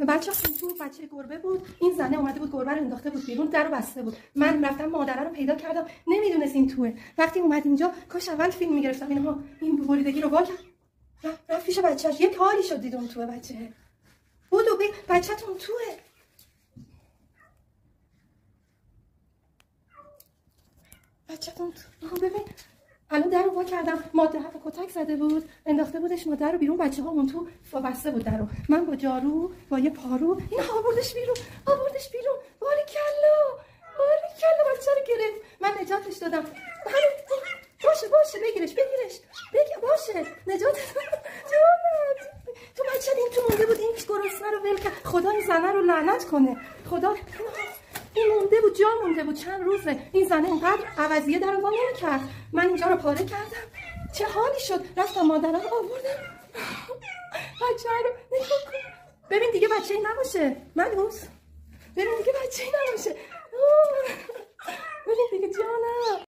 بچه تو بچه گربه بود، این زنه اومده بود گربه رو انداخته بود بیرون، در رو بسته بود. من رفتم مادره رو پیدا کردم، نمیدونست این توه. وقتی اومد اینجا کاش اول فیلم میگرفتم اینها این بریدگی رو واکرد. رفت پیش بچه‌ش، یه کاری شد دید اون توه بچه. بودو بچه‌تون توه. بچه‌تون تو. ببین الان در رو وا کردم، ماده کتک زده بود، انداخته بودش ماده رو بیرون، بچه‌ها اون تو بسته بود در رو. من با جارو با یه پارو این آوردش بیرون. باریکلا بچه رو گرفت. من نجاتش دادم. باشه بگیرش باشه نجات جانم. تو بچه این تو مونده بود، این گرسنه رو ول کرد. خدا این زنه رو لعنت کنه. خدا این مونده بود، جا مونده بود چند روزه. این زنه اینقدر عوضیه در رو وا نمی‌کرد. من اینجا رو پاره کردم، چه حالی شد. رفتم مادرم آوردم بچه رو نگاه کن. ببین دیگه بچه ای نباشه ملوس. ببین دیگه بچه ای نباشه. ببین دیگه جانم.